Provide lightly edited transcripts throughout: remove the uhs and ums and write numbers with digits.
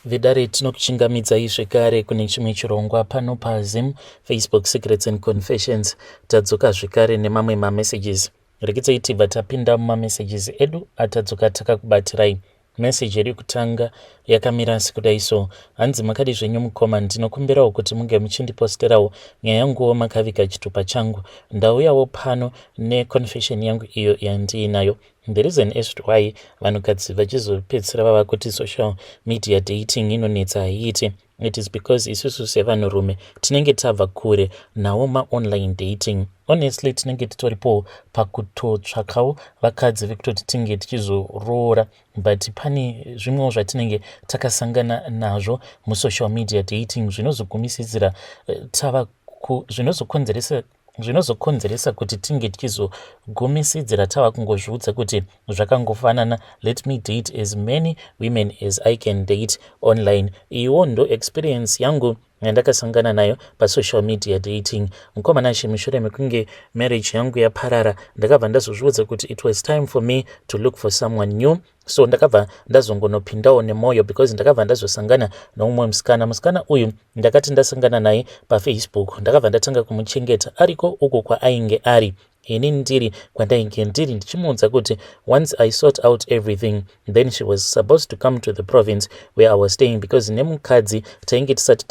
Vidare tinokuchingamidzai zvekare kune chimwe chirongwa pano paZim Facebook Secrets and Confessions. Tadzoka zvekare nemamwe mamessages. Rekedzai tibva tapinda mumamessages edu atadzoka takakubatirai. Message iri kutanga yakamira sekudai so: hanzi makadi zvenyu mukoma, ndinokumbirawo kuti munge muchindiposterawo nyaya yanguwo makaviga chitupa changu. Ndauyawo pano neconfession yangu iyo yandiinayo. The reason as to why vanhukadzi vachizopedzisira vava kuti social media dating inonetsa haiiti, it is because isusu sevanhurume tinenge tabva kure nawo ma-online dating. Honestly, tinenge titoripo pakutotsvakawo vakadzi vekutoti tinge tichizoroora, but pane zvimwewo zvatinenge takasangana nazvo musocial media dating zvinozogumisira zvinozokonzeresa kuti tinge tichizogumisidzira tava kungozviudza kuti zvakangofanana, let me date as many women as I can date online. Iwo ndo experience yangu yandakasangana nayo pasocial media dating. Mukomana mushure mekunge marriage yangu yaparara, ndakabva ndazozviudza kuti it was time for me to look for someone new. So ndakabva ndazongonopindawo nemwoyo because ndakabva ndazosangana noumwe musikana uyu ndakati ndasangana naye paFacebook. Ndakabva ndatanga kumuchengeta ariko uko kwaainge ari, ini ndiri kwandainge ndiri ndichimuudza kuti once I sort out everything, then she was supposed to come to the province where I was staying, because nemukadzi tainge tisati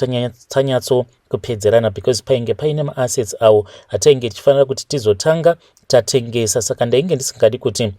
tanyatso kupedzerana, because painge paine maassets awo atainge tichifanira kuti tizotanga tatengesa. Saka ndainge ndisingadi kuti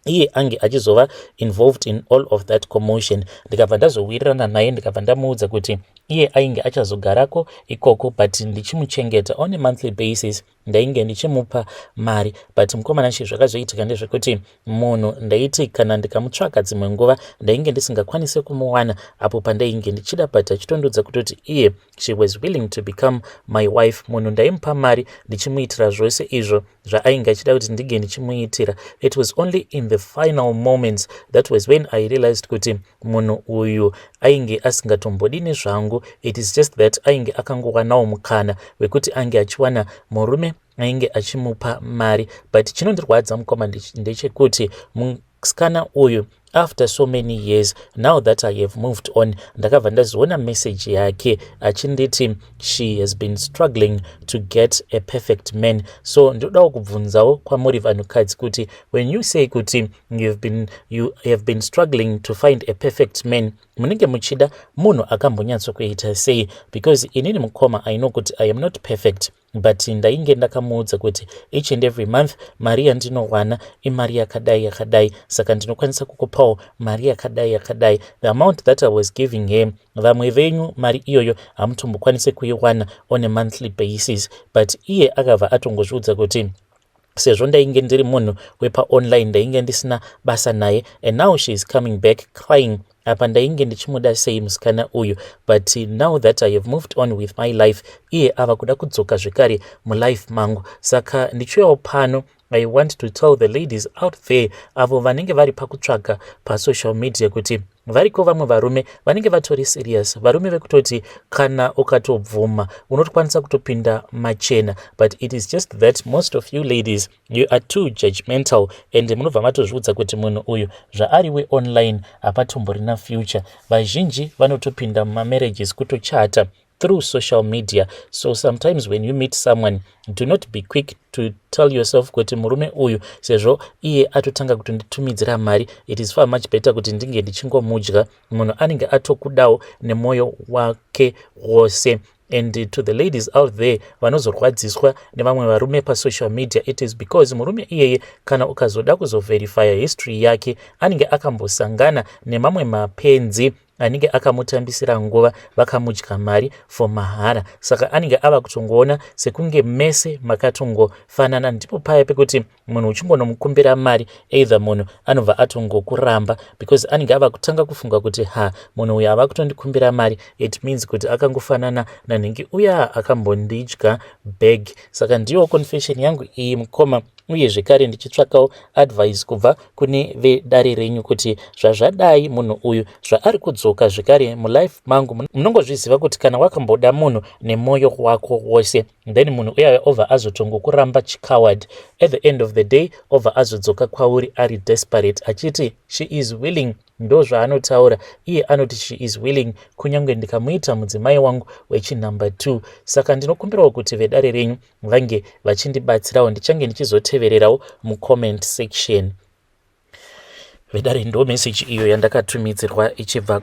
iye ange achizova involved in all of that commotion. Ndikabva ndazowirirana naye, ndikabva ndamuudza kuti iye ainge achazogarako ikoko, but ndichimuchengeta on a monthly basis, ndainge ndichimupa mari. But mukomana zvakazoitika ndezvekuti munhu ndaiti kana ndikamutsvaka dzimwe nguva ndainge ndisingakwanise kumuwana apo pandainge ndichida, but achitondodza kutoti iye she was willing to become my wife. Munhu ndaimupa mari ndichimuitira zvose izvo zvaainge achida kuti ndige ndichimuitira. It was only in the final moments that was when I realized kuti munhu uyu ainge asingatombodi nezvangu. It is just that ainge akangowanawo mukana wekuti ange achiwana murume ainge achimupa mari. But chinondirwadza mukoma ndechekuti musikana uyu, after so many years, now that I have moved on, ndakabva ndazoona message yake achinditi she has been struggling to get a perfect man. So ndodawo kubvunzawo kwamuri vanhukadzi kuti when you say kuti you have been struggling to find a perfect man, munenge muchida munhu akambonyatsokuita sei? Because inini mukoma I know kuti I am not perfect, but ndainge ndakamuudza kuti each and every month mari yandinowana imari yakadai, saka ndinokwanisa kukupawo mari yakadai. The amount that I was giving him, vamwe venyu mari iyoyo hamutombokwanise kuiwana on a monthly basis, but iye akabva atongozviudza kuti sezvo ndainge ndiri munhu wepa online ndainge ndisina basa naye, and now she is coming back crying apa ndainge ndichimuda sei musikana uyu, but now that I have moved on with my life, iye ava kuda kudzoka zvekare mulife mangu. Saka ndichiuyawo pano, I want to tell the ladies out there avo vanenge vari pakutsvaga pasocial media kuti variko vamwe varume vanenge vatori serious, varume vekutoti kana ukatobvuma unotokwanisa kutopinda machena, but it is just that most of you ladies you are too judgmental, and munobva matozviudza kuti munhu uyu zvaariwe online hapatomborina future. Vazhinji vanotopinda mumarriages kutochata through social media. So sometimes when you meet someone, do not be quick to tell yourself kuti murume uyu sezvo iye atotanga kutonditumidzira mari, it is far much better kuti ndinge ndichingomudya. Munhu anenge atokudawo nemwoyo wake wose. And to the ladies out there vanozorwadziswa nevamwe varume pasocial media, it is because murume iyeye kana ukazoda kuzoverifya history yake anenge akambosangana nemamwe mapenzi anenge akamutambisira nguva vakamudya mari for mahara. Saka anenge ava kutongoona sekunge mese makatongofanana. Ndipo paya pekuti munhu uchingonomukumbira mari, either munhu anobva atongokuramba because anenge ava kutanga kufunga kuti munhu uyu ava kutondikumbira mari, it means kuti akangofanana nanhingi uya akambondidya bag. Saka ndiyo confession yangu iyi mukoma, uye zvekare ndichitsvakawo advice kubva kune vedare renyu kuti zvazvadai munhu uyu zvaari kudzoka kuzodzoka zvekare mulife mangu. Munongozviziva kuti kana wakamboda munhu nemwoyo wako wose, then munhu uyayo obva azotongokuramba chicoward, at the end of the day obva azodzoka kwauri ari desperate achiti she is willing, ndo zvaanotaura iye anoti she is willing, kunyange ndikamuita mudzimai wangu wechinumber 2. Saka ndinokumbirawo kuti vedare renyu vange vachindibatsirawo, ndichange ndichizotevererawo mucomment section. Vedare ndo message iyo yandakatumidzirwa ichibva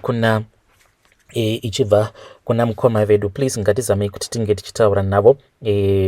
kuna mukoma vedu. Please ngatizamei kuti tinge tichitaura navo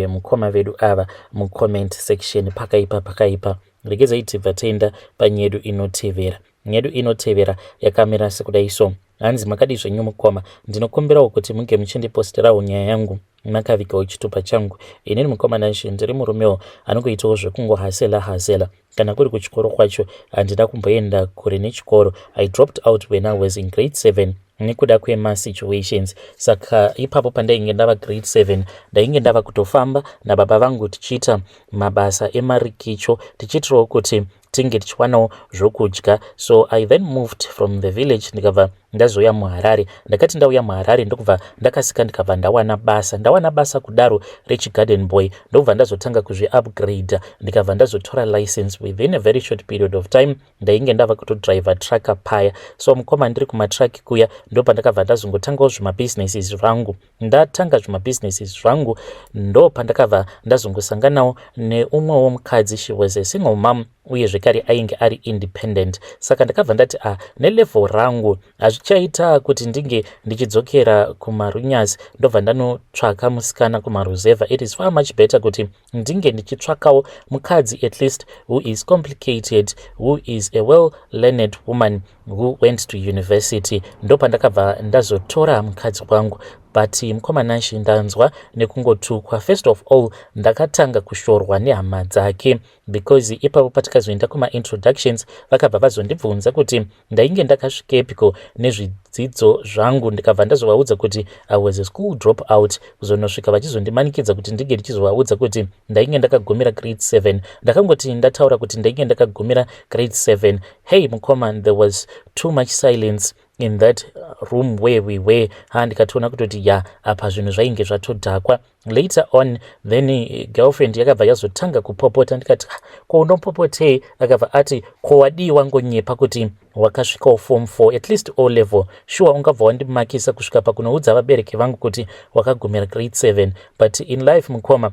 mukoma vedu ava mucomment section pakaipa. Regedzai tibva taenda panyedu inotevera. Nyedu inotevera yakamira sekudai so. Hanzi makadi zvenyu mukoma, ndinokumbirawo kuti munge muchindiposterawo nyaya yangu makavikawo chitupa changu. Inini mukoma Nashi ndiri murumewo anongoitawo zvekungohasela kana kuri kuchikoro kwacho handina kumboenda kure nechikoro. I dropped out when I was in grade 7 nekuda kwema situations. Saka ipapo pandainge ndava grade 7 ndainge ndava kutofamba nababa vangu tichiita mabasa emarikicho tichitirawo kuti tinge tichiwanawo zvokudya. So I then moved from the village ndikabva ndazoya muHarare. Ndakati ndauya muHarare ndokubva ndakasika ndikabva ndawana basa kudaro rechigarden boy, ndobva ndazotanga kuzviupgrade ndikabva ndazotora license within a very short period of time. Ndainge ndava kutodriver trucker paya. So mukoma ndiri kumatraki kuya ndopa ndakabva ndazongotangawo zvimabusinesses zvangu. Ndatanga zvimabusinesses zvangu ndopa ndakabva ndazongosanganawo neumwewo mukadzi. She was a single mom uye zvekare ainge ari independent. Saka ndakabva ndati nelevel rangu hazvichaita kuti ndinge ndichidzokera kumarunyas ndobva ndanotsvaka musikana kumaruzeva. It is far much better kuti ndinge ndichitsvakawo mukadzi at least who is complicated, who is a well learned woman who went to university. Ndopa ndakabva ndazotora mukadzi wangu. But mukoma Nashi ndanzwa nekungotukwa. First of all ndakatanga kushorwa nehama dzake because ipapo patakazoenda kuma introductions vakabva vazondibvunza kuti ndainge ndakasvikepiko nezvidzidzo zvangu. Ndikabva ndazovaudza kuti I was a school drop out, kuzonosvika vachizondimanikidza kuti ndinge ndichizovaudza kuti ndainge ndakagumira grade 7. Ndakangoti ndataura kuti ndainge ndakagumira grade 7, hey mukoma, there was too much silence in that room where we were. Ndikatoona kutoti apa zvinhu zvainge zvatodhakwa. Later on then girlfriend yakabva yazotanga kupopota. Ndikati ko unompopotei? Akabva ati ko wadiwa ngonyepa kuti wakasvikawo form 4 at least O level, sure ungabva wandimakisa kusvika pakunoudza vabereki vangu kuti wakagumira grade 7. But in life mukoma,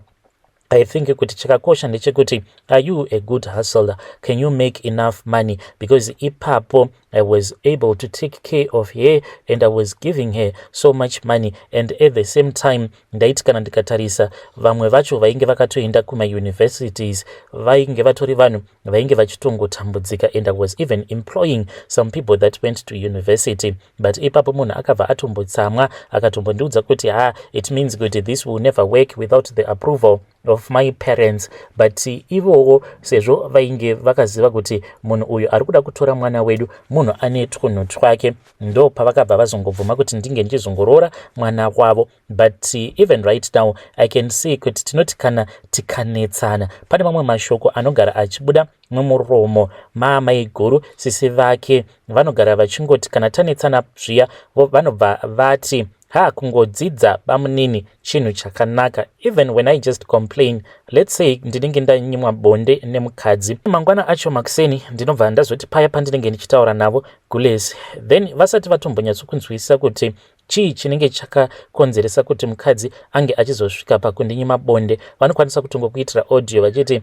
I think kuti chakakosha ndechekuti are you a good hustler? Can you make enough money? Because ipapo I was able to take care of her and I was giving her so much money, and at the same time ndaiti kana ndikatarisa vamwe vacho vainge vakatoenda kuma universities vainge vatori vanhu vainge vachitongotambudzika, and I was even employing some people that went to university. But ipapo munhu akabva atombotsamwa akatombondiudza kuti it means kuti this will never work without the approval of my parents. But ivowo sezvo vainge vakaziva kuti munhu uyu ari kuda kutora mwana wedu, munhu ane twunhu twake, ndo pavakabva vazongobvuma kuti ndinge ndichizongorora mwana wavo. But even right now I can see kuti tinoti kana tikanetsana pane mamwe mashoko anogara achibuda mumuromo maamai guru sisi vake. Vanogara vachingoti kana tanetsana zviya vanobva vati kungodzidza bamunini chinhu chakanaka. Even when I just complain, let's say ndinenge ndanyimwa bonde nemukadzi, mangwana acho makuseni ndinobva ndazoti paya pandinenge ndichitaura navo gules, then vasati vatombonyatsokunzwisisa kuti chii chinenge chakakonzeresa kuti mukadzi ange achizosvika pakundinyima bonde. Vanokwanisa kutongokuitira audio vachiti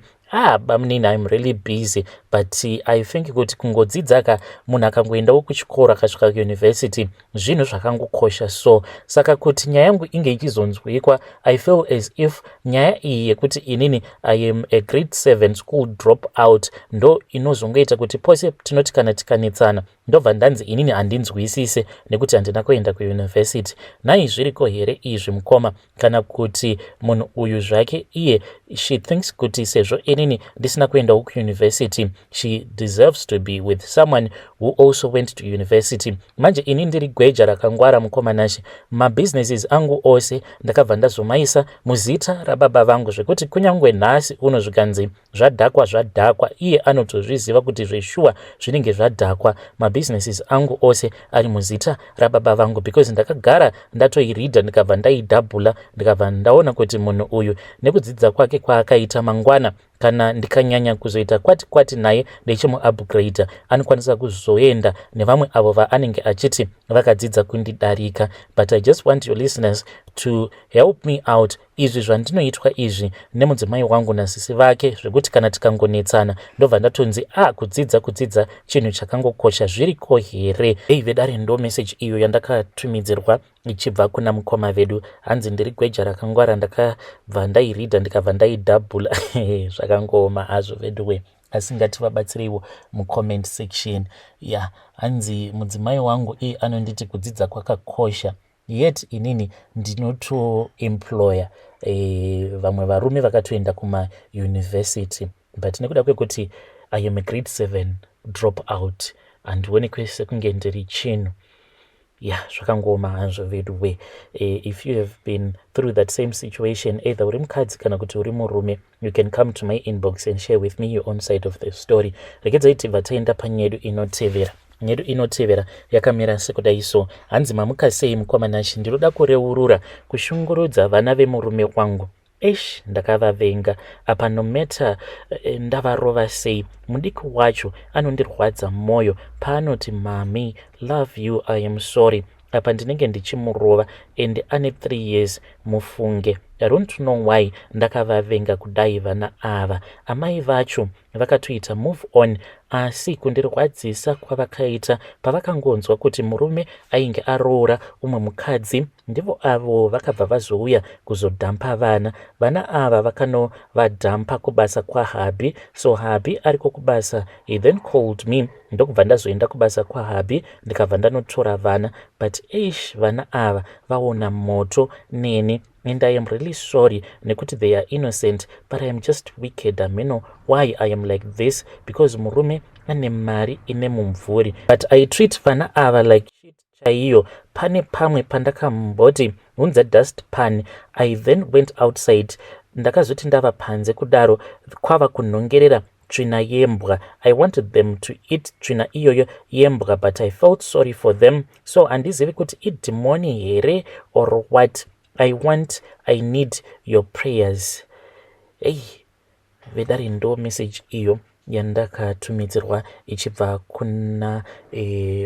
bamunini I'm really busy. But I think kuti kungodzidza munhu akangoendawo kuchikoro akasvika kuuniversity zvinhu zvakangokosha. So saka kuti nyaya yangu inge ichizonzwikwa, I feel as if nyaya iyi yekuti inini I am a grade 7 school drop out ndo inozongoita kuti pose tinoti kana tikanetsana ndobva ndanzi inini handinzwisise nekuti handina kuenda kuuniversity. Nai zviriko here izvi mukoma? Kana kuti munhu uyu zvake iye she thinks kuti sezvo inini ndisina kuendawo kuuniversity she deserves to be with someone who also went to university. Manje ini ndiri gweja rakangwara mukoma Nashi, mabusinesses angu ose ndakabva ndazomaisa muzita rababa vangu zvekuti kunyangwe nhasi unozvikanzi zvadhakwa iye anotozviziva kuti zveshuwa zvinenge zvadhakwa. mabusinesses angu ose ari muzita rababa vangu, because ndakagara ndatoiridha ndikabva ndaidhabhula ndikabva ndaona kuti munhu uyu nekudzidza kwake kwaakaita mangwana kana ndikanyanya kuzoita kwati naye ndichimuupgrade anokwanisa kuzoenda nevamwe avo vaanenge achiti vakadzidza kundidarika. But I just want your listeners to help me out. Izvi zvandinoitwa izvi nemudzimai wangu nasisi vake zvekuti kana tikangonetsana ndobva ndatonzi kudzidza chinhu chakangokosha zviriko here. Vedare ndo message iyo yandakatumidzirwa ichibva kuna mukoma vedu, hanzi ndiri gweja rakangwara, ndakabva ndairidha ndikabva ndaidhabhula zvakangoma hazvo veduwe, asi ngativabatsireiwo mucomment section. Hanzi mudzimai wangu anonditi kudzidza kwakakosha, yet inini ndinotoemploya vamwe varume vakatoenda kumayunivhesity, but nekuda kwekuti I am a grade 7 drop out handioni kwese kunge ndiri chinhu. Zvakangoma hazvo veduwe. If you have been through that same situation, either uri mukadzi kana kuti uri murume, you can come to my inbox and share with me your own side of the story. Regedzai tibva taenda panyedu inotevera. Nyedu inotevera yakamira sekudai so. Hanzi mamuka sei mukomanashi, ndiroda kureurura kushungurudza vana vemurume wangu. Ndakavavenga apa, no matter ndavarova sei, mudiki wacho anondirwadza moyo paanoti mami love you I am sorry. Apa ndinenge ndichimurova and ane 3 years mufunge. I don't know why ndakavavenga kudai vana ava. Amai vacho vakatoita move on, asi kundirwadzisa kwavakaita pavakangonzwa kuti murume ainge aroora umwe mukadzi, ndivo avo vakabva vazouya kuzodhampa vana ava vakanovadhampa kubasa kwaHabi. So Habi ariko kubasa, he then called me, ndokubva ndazoenda kubasa kwaHabi ndikabva ndanotora vana, but vana ava vaona moto neni. And I am really sorry nekuti they are innocent, but I am just wicked. I know why I am like this, because murume ane mari ine mumvuri, but I treat vana ava like shit chaiyo. Pane pamwe pandakamboti unza dust pan, I then went outside, ndakazoti ndava panze kudaro kwava kunhongerera tsvina yembwa. I wanted them to eat tsvina iyoyo yembwa, but I felt sorry for them, so handizivi kuti idhimoni here or what. I need your prayers. Vedari ndo message iyo yandakatumidzirwa ichibva kuna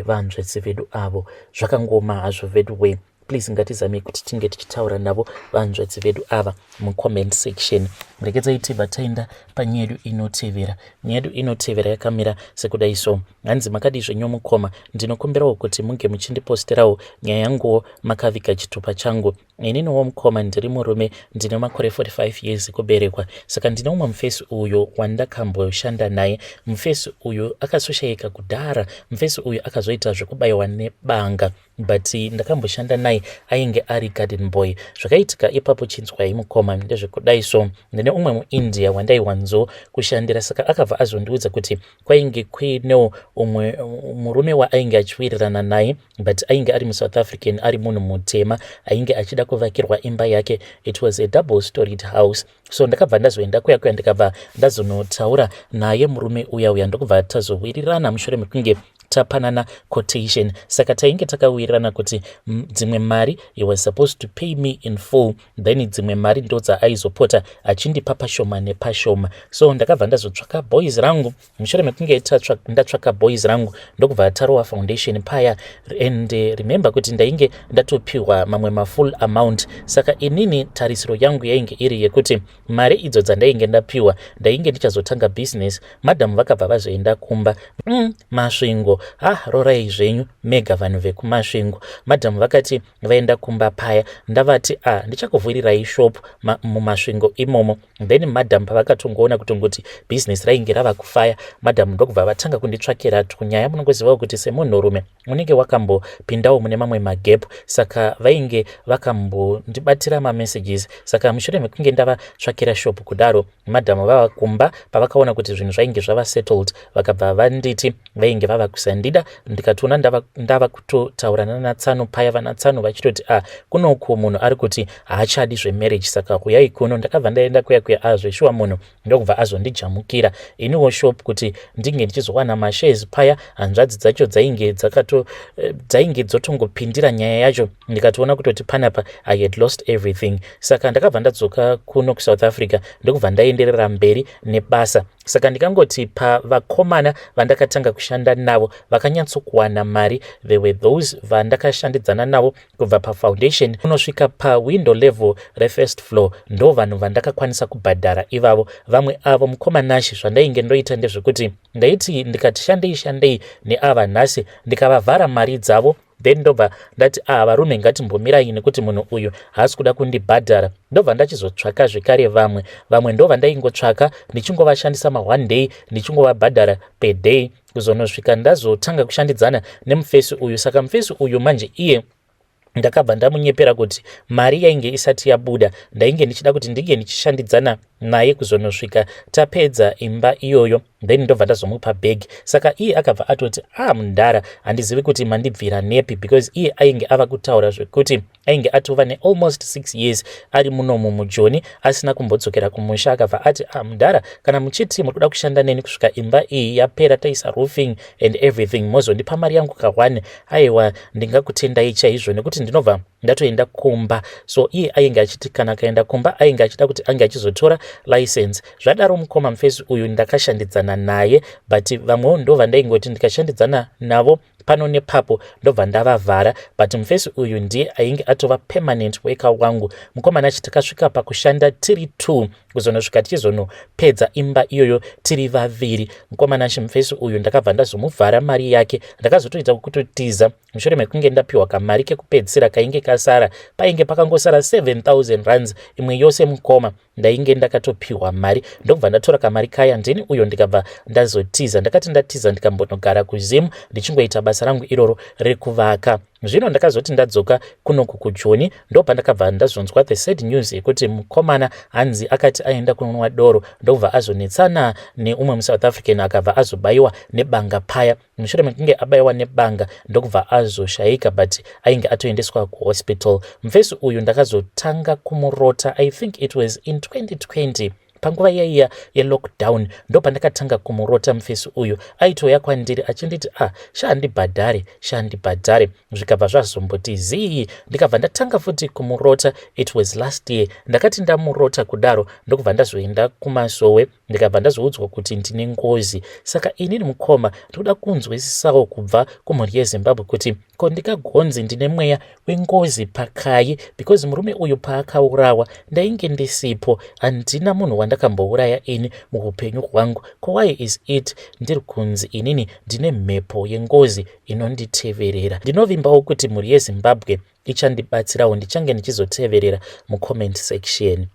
vanzvedzi vedu avo. Zvakangoma hazvo veduwe. Please ngatizame kuti tinge tichitaura navo vanzvedzi vedu ava mucomment section. Regedzai tibva taenda panyedu inotevera. Nyedu inotevera yakamira sekudai so. Hanzi makadi zvenyomukoma, ndinokumbirawo kuti munge muchindiposterawo nyaya yanguwo makaviga chitupa changu. Ininiwo mukoma, ndiri murume, ndine makore 45 years kuberekwa. Saka ndine umwe mufesi uyo wandakamboshanda naye. Mufesi uyu akasoshaika kudhara, mufesi uyu akazoita zvekubayiwa nebanga, but ndakamboshanda naye ainge ari garden boy. Zvakaitika ipapo chinzwai mukoma ndezvekudai so. Ndine umwe muIndia wandaiwanzo kushandira, saka akabva azondiudza kuti kwainge kuinewo umwe murume waainge achiwirirana naye, but ainge ari muSouth African, ari munhu mutema, ainge achida kuvakirwa imba yake. It was a double storied house. So ndakabva ndazoenda kuya ndikabva ndazonotaura naye murume uya ndokubva tazowirirana mushure mekunge tapanana quotation. Saka tainge takawirirana kuti dzimwe mari he was supposed to pay me in full, then dzimwe mari ndodza aizopota achindipa pashoma nepashoma. So ndakabva ndazotsvaka boys rangu, mushure mekunge ndatsvaka boys rangu ndokubva tarowa foundation paya, and remember kuti ndainge ndatopiwa mamwe mafull amount. Saka inini tarisiro yangu yainge iri yekuti mari idzo dzandainge ndapiwa ndainge ndichazotanga business. Madam vakabva vazoenda kumba. Masvingo rorai zvenyu mega vanhu vekumasvingo. Madam vakati vaenda kumba paya, ndavati ndichakuvhurirai shop mumasvingo imomo. Then madam pavakatongoona kutongoti business rainge rava kufaya, madam ndokubva vatanga kunditsvakira tunyaya. Munongozivawo kuti semunhurume unenge wakambopindawo mune mamwe magap, saka vainge vakambondibatira mamessages. Saka mushure mekunge ndavatsvakira shop kudaro, madam vava kumba pavakaona kuti zvinhu zvainge zvava settled, vakabva vanditi vainge vava kusenda zvandida, ndikatoona ndava kutotaurana naTsano paya, vanaTsano vachitoti kunoku munhu ari kuti haachadi zvemarriage, saka uyai kuno. Ndakabva ndaenda kuya zveshuwa munhu ndokubva azondijamukira iniwo shop kuti ndinge ndichizowana mashares paya. Hanzvadzi dzacho dzainge dzotongopindira nyaya yacho, ndikatoona kutoti panapa I had lost everything. Saka ndakabva ndadzoka kuno kuSouth Africa ndokubva ndaenderera mberi nebasa. Saka ndikangoti pavakomana vandakatanga kushanda navo vakanyatsokuwana mari, there were those vandakashandidzana navo kubva pafoundation kunosvika pawindow level refirst floor, ndo vanhu vandakakwanisa kubhadhara ivavo. Vamwe avo mukomanashi zvandainge ndoita ndezvekuti ndaiti ndikati shandei neava nhasi ndikavavhara mari dzavo, then ndobva ndati varume ngatimbomirai nekuti munhu uyu haasi kuda kundibhadhara. Ndobva ndachizotsvaka zvekare vamwe ndo vandaingotsvaka ndichingovashandisa ma1 day ndichingovabhadhara per day, kuzonosvika ndazotanga kushandidzana nemufesi uyu. Saka mufesi uyu manje iye ndakabva ndamunyepera kuti mari yainge isati yabuda ndainge ndichida kuti ndinge ndichishandidzana naye kuzonosvika tapedza imba iyoyo, then ndobva ndazomupa bhegi. Saka iye akabva atoti mundara handizivi kuti mandibvira nepi, because iye ainge ava kutaura zvekuti ainge atova almost 6 years ari munomu mujoni asina kumbodzokera kumusha. Akabva ati mundara, kana muchiti muri kuda kushanda neni kusvika imba iyi yapera taisa roofing and everything, mozondipa mari yangu kawane, aiwa ndingakutendai chaizvo nekuti ndinobva ndatoenda kumba. So iye ainge achiti kana kaenda kumba ainge achida kuti ange achizotora license. Zvadaro mukoma mufesi uyu ndakashandidzana naye, but vamwewo ndo vandaingoti ndikashandidzana navo pano nepapo ndobva ndavavhara, but mufesi uyu ndiye ainge atova permanent worker wangu. Mukomana achi takasvika pakushanda tiri 2 kuzonosvika tichizonopedza imba iyoyo tiri vaviri. Mukomana achi mufesi uyu ndakabva ndazomuvhara mari yake, ndakazotoita kutotiza mushure mekunge ndapiwa kamari kekupedzisira kainge kasara. Painge pakangosara 7,000 rands imwe yose mukoma ndainge ndakatopiwa mari, ndokubva ndatora kamari kaya ndini uyo ndikabva ndazotiza. Ndakati ndatiza ndikambonogara kuZim ndichingoita basa rangu iroro rekuvaka. Zvino ndakazoti ndadzoka kunoku kuJoni ndopa ndakabva ndazonzwa the sad news yekuti mukomana hanzi akati aenda kunonwa doro ndobva azonetsana neumwe muSouth African akabva azobayiwa nebanga paya. Mushure mekunge abayiwa nebanga ndokubva azoshayika, but ainge atoendeswa kuhospital. Mufesi uyu ndakazotanga kumurota, I think it was in 2020 panguva yaiya yelockdown, ndo pandakatanga kumurota mufesi uyu. Aitoya kwandiri achinditi shandibhadhare. Zvikabva zvazomboti zii, ndikabva ndatanga futi kumurota. It was last year. Ndakati ndamurota kudaro ndokubva ndazoenda kumasowe, ndikabva ndazoudzwa kuti ndine ngozi. Saka inini mukoma ndoda kunzwisisawo kubva kumhuri yeZimbabwe kuti ko ndikagonzi ndine mweya wengozi pakai, because murume uyu paakaurawa ndainge ndisipo, handina munhu wandakambouraya ini muupenyu hwangu. Ko why is it ndiri kunzi inini ndine mhepo yengozi inonditeverera? Ndinovimbawo kuti mhuri yeZimbabwe ichandibatsirawo, ndichange ndichizoteverera mucomment section.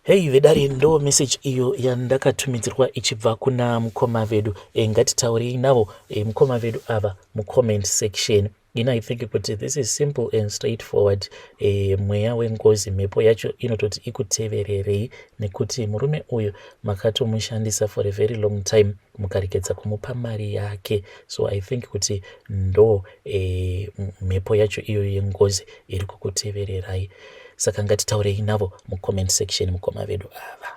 Hey vedare, ndo message iyo yandakatumidzirwa ichibva kuna mukoma vedu. Ngatitaurei navo mukoma vedu ava mucomment section. I think kuti this is simple and straightforward. Mweya wengozi, mhepo yacho inototi ikutevererei nekuti murume uyu makatomushandisa for a very long time mukarekedza kumupa mari yake. So I think kuti ndo mhepo yacho iyo yengozi iri kukutevererai. Saka ngatitaurei navo mucomment section mukoma vedu ava.